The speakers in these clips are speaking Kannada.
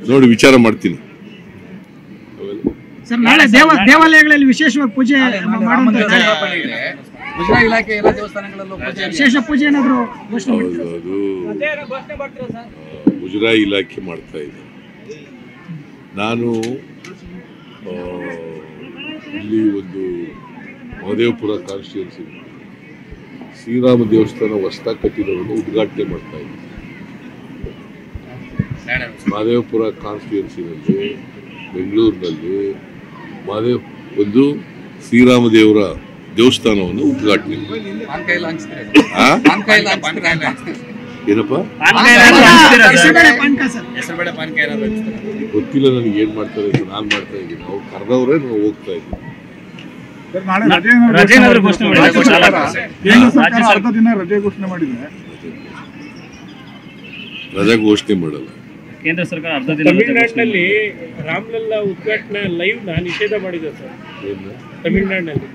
ನೋಡಿ ವಿಚಾರ ಮಾಡ್ತೀನಿ. ಸರ್ ನಾಳೆ ದೇವಾಲಯಗಳಲ್ಲಿ ವಿಶೇಷವಾಗಿ ಪೂಜೆ ಮುಜರಾ ಇಲಾಖೆ ಎಲ್ಲ ದೇವಸ್ಥಾನಗಳಲ್ಲೂ ವಿಶೇಷ ಪೂಜೆ ಏನಾದ್ರು ಅದು ಮುಜರಾ ಇಲಾಖೆ ಮಾಡ್ತಾ ಇದೆ. ನಾನು ಇಲ್ಲಿ ಒಂದು ಮಹದೇವಪುರ ಕಾನ್ಸ್ಟಿಟ್ಯೂನ್ಸಿ ಶ್ರೀರಾಮ ದೇವಸ್ಥಾನ ಹೊಸದಾಗಿ ಕಟ್ಟಿರೋದನ್ನು ಉದ್ಘಾಟನೆ ಮಾಡ್ತಾ ಇದ್ದೀನಿ. ಮಹದೇವಪುರ ಕಾನ್ಸ್ಟಿಟ್ಯೂನ್ಸಿನಲ್ಲಿ ಬೆಂಗಳೂರಿನಲ್ಲಿ ಒಂದು ಶ್ರೀರಾಮ ದೇವರ ದೇವಸ್ಥಾನವನ್ನು ಉದ್ಘಾಟನೆ ಏನಪ್ಪ ಗೊತ್ತಿಲ್ಲ ನನಗೆ ಏನ್ ಮಾಡ್ತಾರೆ ಅಂತ. ನಾನು ಮಾಡ್ತಾ ಇದ್ದೀನಿ, ಅವ್ರು ಕರೆದವ್ರೆ ನಾನು ಹೋಗ್ತಾ ಇದ್ದೀನಿ. ರಜಾ ಘೋಷಣೆ ಮಾಡಲ್ಲ ಕೇಂದ್ರ ಸರ್ಕಾರ. ತಮಿಳುನಾಡಿನಲ್ಲಿ ರಾಮಲಲ್ಲಾ ಉದ್ಘಾಟನಾ ಲೈವ್ ನಿಷೇಧ ಮಾಡಿದೆ ಸರ್. ತಮಿಳುನಾಡಿನಲ್ಲಿ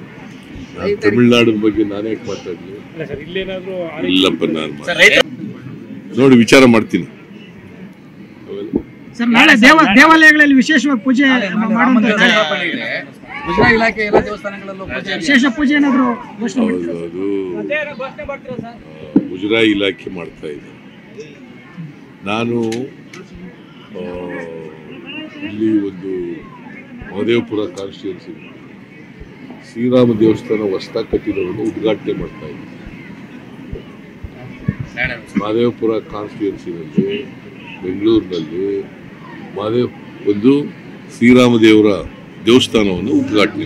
ತಮಿಳುನಾಡಿನ ಬಗ್ಗೆ ನಾನೇ ಮಾತಾಡ್ಲಿ? ಇಲ್ಲೇನಾದ್ರೂ ಇಲ್ಲಪ್ಪ, ನಾನು ನೋಡಿ ವಿಚಾರ ಮಾಡ್ತೀನಿ. ಸರ್ ನಾಳೆ ದೇವಾಲಯಗಳಲ್ಲಿ ವಿಶೇಷವಾಗಿ ಪೂಜೆ ಮುಜರಾ ಇಲಾಖೆ ಎಲ್ಲ ದೇವಸ್ಥಾನಗಳಲ್ಲೂ ವಿಶೇಷ ಪೂಜೆ ಏನಾದ್ರು ಅದು ಮುಜರಾ ಇಲಾಖೆ ಮಾಡ್ತಾ ಇದೆ. ನಾನು ಇಲ್ಲಿ ಒಂದು ಮಹದೇವಪುರ ಕಾನ್ಸ್ಟಿಟ್ಯೂನ್ಸಿ ಶ್ರೀರಾಮ ದೇವಸ್ಥಾನ ಹೊಸದಾಗಿ ಕಟ್ಟಿರೋದನ್ನು ಉದ್ಘಾಟನೆ ಮಾಡ್ತಾ ಇದ್ದೀನಿ. ಮಹದೇವಪುರ ಕಾನ್ಸ್ಟಿಟ್ಯೂನ್ಸಿನಲ್ಲಿ ಬೆಂಗಳೂರಿನಲ್ಲಿ ಒಂದು ಶ್ರೀರಾಮ ದೇವರ ದೇವಸ್ಥಾನವನ್ನು ಉದ್ಘಾಟನೆ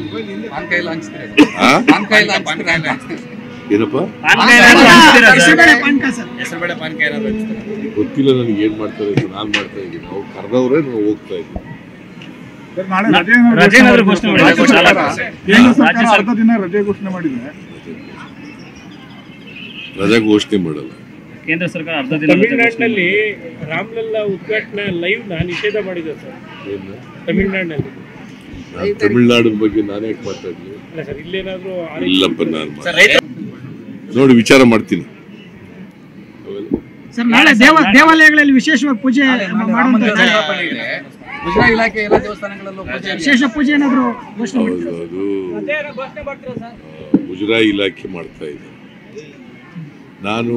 ಏನಪ್ಪ ಗೊತ್ತಿಲ್ಲ ನನಗೆ ಏನ್ ಮಾಡ್ತಾರೆ ಅಂತ. ನಾನು ಮಾಡ್ತಾ ಇದ್ದೀನಿ, ಅವ್ರು ಕರೆದವ್ರೆ ನಾನು ಹೋಗ್ತಾ ಇದ್ದೀನಿ. ರಜಾ ಘೋಷಣೆ ಮಾಡಲ್ಲ ಕೇಂದ್ರ ಸರ್ಕಾರ. ತಮಿಳುನಾಡಿನಲ್ಲಿ ರಾಮಲಲ್ಲಾ ಉದ್ಘಾಟನಾ ಲೈವ್ ನಿಷೇಧ ಮಾಡಿದೆ ಸರ್. ತಮಿಳುನಾಡಿನಲ್ಲಿ ತಮಿಳುನಾಡಿನ ಬಗ್ಗೆ ನಾನೇ ಮಾತಾಡ್ಲಿ? ಇಲ್ಲೇನಾದ್ರೂ ಇಲ್ಲಪ್ಪ, ನಾನು ನೋಡಿ ವಿಚಾರ ಮಾಡ್ತೀನಿ. ಸರ್ ನಾಳೆ ದೇವಾಲಯಗಳಲ್ಲಿ ವಿಶೇಷವಾಗಿ ಪೂಜೆ ಮುಜರಾ ಇಲಾಖೆ ಎಲ್ಲ ದೇವಸ್ಥಾನಗಳಲ್ಲೂ ವಿಶೇಷ ಪೂಜೆ ಏನಾದ್ರು ಅದು ಮುಜರಾ ಇಲಾಖೆ ಮಾಡ್ತಾ ಇದೆ. ನಾನು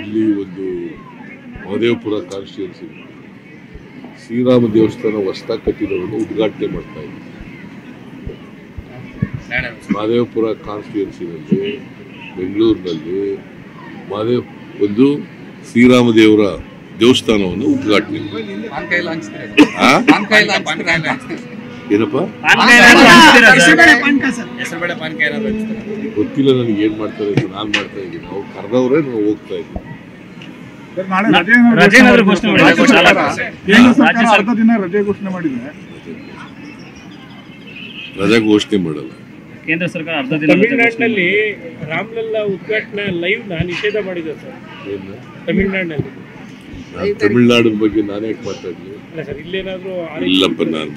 ಇಲ್ಲಿ ಒಂದು ಮಹದೇವಪುರ ಕಾನ್ಸ್ಟಿಟ್ಯೂನ್ಸಿ ಶ್ರೀರಾಮ ದೇವಸ್ಥಾನ ಹೊಸದಾಗಿ ಕಟ್ಟಿರೋದನ್ನು ಉದ್ಘಾಟನೆ ಮಾಡ್ತಾ ಇದ್ದೀನಿ. ಮಹದೇವಪುರ ಕಾನ್ಸ್ಟಿಟ್ಯೂನ್ಸಿನಲ್ಲಿ ಬೆಂಗಳೂರಿನಲ್ಲಿ ಒಂದು ಶ್ರೀರಾಮ ದೇವರ ದೇವಸ್ಥಾನವನ್ನು ಉದ್ಘಾಟನೆ ಏನಪ್ಪ ಗೊತ್ತಿಲ್ಲ ನನಗೆ ಏನ್ ಮಾಡ್ತಾರೆ ಅಂತ. ನಾನು ಮಾಡ್ತಾ ಇದ್ದೀನಿ, ಅವ್ರು ಕರೆದವ್ರೆ ನಾನು ಹೋಗ್ತಾ ಇದ್ದೀನಿ. ರಜಾ ಘೋಷಣೆ ಮಾಡಲ್ಲ ಕೇಂದ್ರ ಸರ್ಕಾರ. ತಮಿಳುನಾಡಿನಲ್ಲಿ ರಾಮಲಲ್ಲಾ ಉದ್ಘಾಟನಾ ಲೈವ್ ನಿಷೇಧ ಮಾಡಿದೆ ಸರ್. ತಮಿಳುನಾಡಿನಲ್ಲಿ ತಮಿಳುನಾಡಿನ ಬಗ್ಗೆ ನಾನೇ ಮಾತಾಡ್ಲಿ? ಇಲ್ಲೇನಾದ್ರೂ ಇಲ್ಲಪ್ಪ, ನಾನು